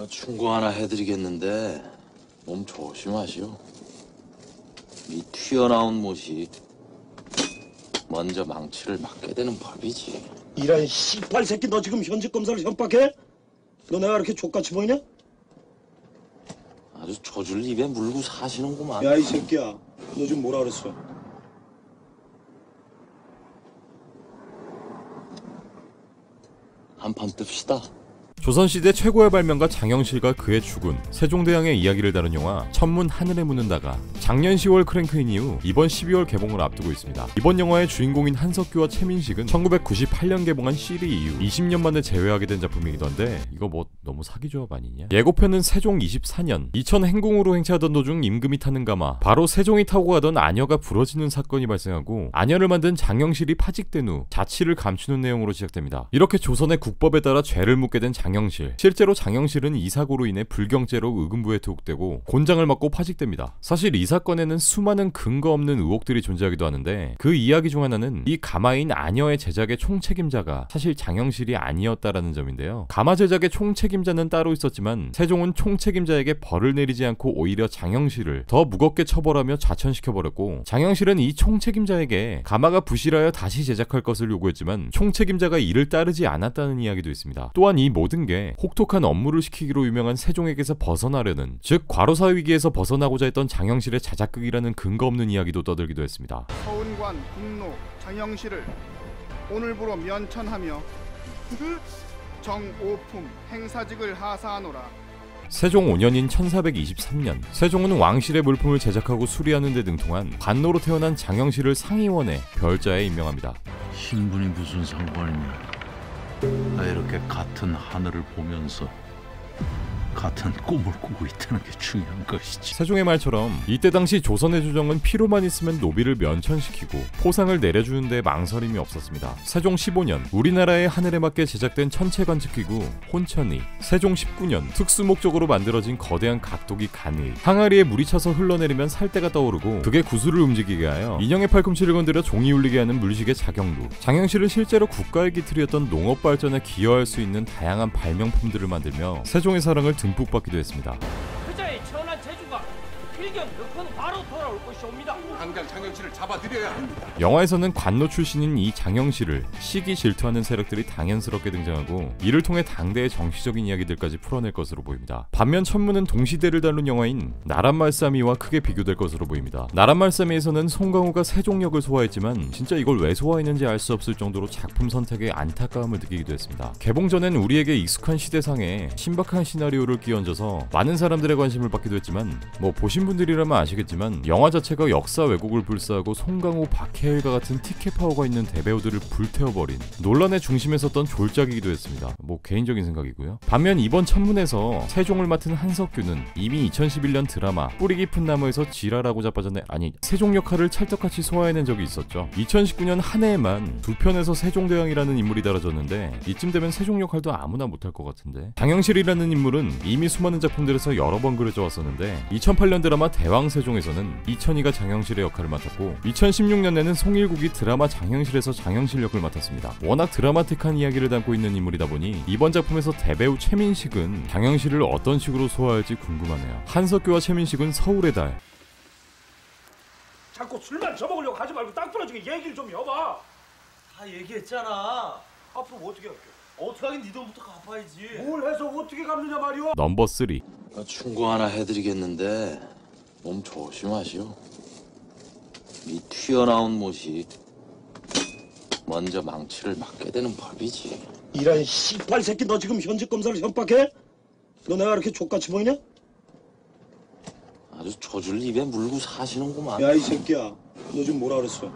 충고 하나 해드리겠는데 몸 조심하시오. 이 튀어나온 못이 먼저 망치를 맞게 되는 법이지. 이런 씨발 새끼, 너 지금 현직 검사를 협박해? 너 내가 그렇게 족같이 보이냐? 아주 조줄 입에 물고 사시는구만. 야, 이 새끼야, 너 지금 뭐라 그랬어? 한판 뜹시다. 조선시대 최고의 발명가 장영실과 그의 죽은 세종대왕의 이야기를 다룬 영화 천문 하늘에 묻는다가 작년 10월 크랭크인 이후 이번 12월 개봉을 앞두고 있습니다. 이번 영화의 주인공인 한석규와 최민식은 1998년 개봉한 시리 이후 20년 만에 재회하게 된 작품이기도 한데 이거 뭐 너무 사기 조합 아니냐? 예고편은 세종 24년 이천 행궁으로 행차하던 도중 임금이 타는 가마 바로 세종이 타고 가던 아녀가 부러지는 사건이 발생하고 아녀를 만든 장영실이 파직된 후 자치를 감추는 내용으로 시작됩니다. 이렇게 조선의 국법에 따라 죄를 묻게 된 장영실, 실제로 장영실은 이 사고로 인해 불경죄로 의금부에 투옥되고 곤장을 맞고 파직됩니다. 사실 이 사건에는 수많은 근거 없는 의혹들이 존재하기도 하는데 그 이야기 중 하나는 이 가마인 아녀의 제작의 총책임자가 사실 장영실이 아니었다라는 점인데요. 가마 제작의 총책임자는 따로 있었지만 세종은 총책임자에게 벌을 내리지 않고 오히려 장영실을 더 무겁게 처벌하며 좌천시켜버렸고 장영실은 이 총책임자에게 가마가 부실하여 다시 제작할 것을 요구했지만 총책임자가 이를 따르지 않았다는 이야기도 있습니다. 또한 이 모든 게 혹독한 업무를 시키기로 유명한 세종에게서 벗어나려는, 즉 과로사 위기에서 벗어나고자 했던 장영실의 자작극이라는 근거 없는 이야기도 떠들기도 했습니다. 서운관 국노 장영실을 오늘부로 면천하며 정오품 행사직을 하사하노라. 세종 5년인 1423년 세종은 왕실의 물품을 제작하고 수리하는 데 능통한 관노로 태어난 장영실을 상의원의 별자에 임명합니다. 신분이 무슨 상관이냐? 나 이렇게 같은 하늘을 보면서 같은 꿈을 꾸고 있다는 게 중요한 것이지. 세종의 말처럼 이때 당시 조선의 조정은 필요만 있으면 노비를 면천시키고 포상을 내려주는 데 망설임이 없었습니다. 세종 15년 우리나라의 하늘에 맞게 제작된 천체관측기구 혼천이, 세종 19년 특수목적으로 만들어진 거대한 각도기 간의, 항아리에 물이 차서 흘러내리면 살대가 떠오르고 그게 구슬을 움직이게 하여 인형의 팔꿈치를 건드려 종이 울리게 하는 물시계 자경루, 장영실은 실제로 국가의 기틀이었던 농업 발전에 기여할 수 있는 다양한 발명품들을 만들며 세종의 사랑을 듬뿍 받기도 했습니다. 그자의 천한 재주가 필경 넣고는 바로 돌아올 것이옵니다. 당장 장영실을 잡아들여야 합니다. 영화에서는 관노 출신인 이 장영실을 시기 질투하는 세력들이 당연스럽게 등장하고 이를 통해 당대의 정치적인 이야기들까지 풀어낼 것으로 보입니다. 반면 천문은 동시대를 다룬 영화인 나란말싸미와 크게 비교될 것으로 보입니다. 나란말싸미에서는 송강호가 세종 역을 소화했지만 진짜 이걸 왜 소화했는지 알 수 없을 정도로 작품 선택에 안타까움을 느끼기도 했습니다. 개봉 전엔 우리에게 익숙한 시대상에 신박한 시나리오를 끼얹어서 많은 사람들의 관심을 받기도 했지만 뭐 보신 분들이라면 아시겠지만 영화 자체가 역사 왜곡을 불사하고 송강호, 박해일과 같은 티켓 파워가 있는 대배우들을 불태워버린 논란의 중심에 섰던 졸작이기도 했습니다. 뭐 개인적인 생각이고요. 반면 이번 천문에서 세종을 맡은 한석규는 이미 2011년 드라마 뿌리 깊은 나무에서 지랄하고 자빠졌네, 아니 세종 역할을 찰떡같이 소화해낸 적이 있었죠. 2019년 한 해에만 2편에서 세종대왕이라는 인물이 달아졌는데 이쯤 되면 세종 역할도 아무나 못할 것 같은데, 장영실이라는 인물은 이미 수많은 작품들에서 여러 번 그려져 왔었는데 2008년 드라마 대왕세종에서는 이천희가 장영실의 역할을 맡았고 2016년에는 송일국이 드라마 장영실에서 장영실 역을 맡았습니다. 워낙 드라마틱한 이야기를 담고 있는 인물이다 보니 이번 작품에서 대배우 최민식은 장영실을 어떤 식으로 소화할지 궁금하네요. 한석규와 최민식은 서울의 달. 자꾸 술만 처먹으려고 하지 말고 딱 부러지게 얘기를 좀 해봐. 다 얘기했잖아. 앞으로 뭐 어떻게 할게? 어떻게 하긴 네 돈부터 갚아야지. 뭘 해서 어떻게 갚느냐 말이오. 넘버 3. 충고 하나 해드리겠는데 몸 조심하시오. 이 튀어나온 못이 먼저 망치를 맞게 되는 법이지. 이런 씨발 새끼, 너 지금 현직 검사를 협박해? 너 내가 그렇게 족같이 보이냐? 아주 조줄 입에 물고 사시는구만. 야, 이 새끼야, 너 지금 뭐라 그랬어?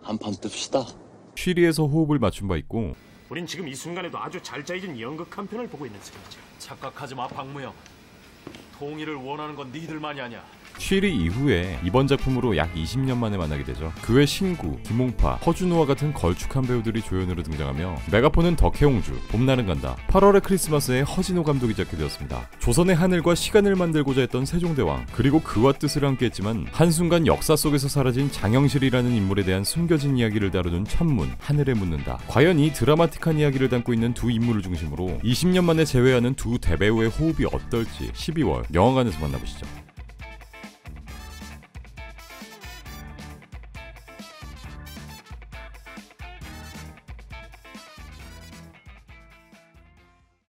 한판 뜹시다. 쉬리에서 호흡을 맞춘 바 있고 우린 지금 이 순간에도 아주 잘 짜여진 연극 한 편을 보고 있는 셈이죠. 착각하지 마, 박무영. 통일을 원하는 건 니들만이 아니야. 쉬리 이후에 이번 작품으로 약 20년 만에 만나게 되죠. 그 외 신구, 김홍파, 허준호와 같은 걸쭉한 배우들이 조연으로 등장하며 메가폰은 덕혜옹주, 봄날은 간다, 8월의 크리스마스에 허진호 감독이 잡게 되었습니다. 조선의 하늘과 시간을 만들고자 했던 세종대왕, 그리고 그와 뜻을 함께했지만 한순간 역사 속에서 사라진 장영실이라는 인물에 대한 숨겨진 이야기를 다루는 천문, 하늘에 묻는다. 과연 이 드라마틱한 이야기를 담고 있는 두 인물을 중심으로 20년 만에 재회하는 두 대배우의 호흡이 어떨지 12월 영화관에서 만나보시죠.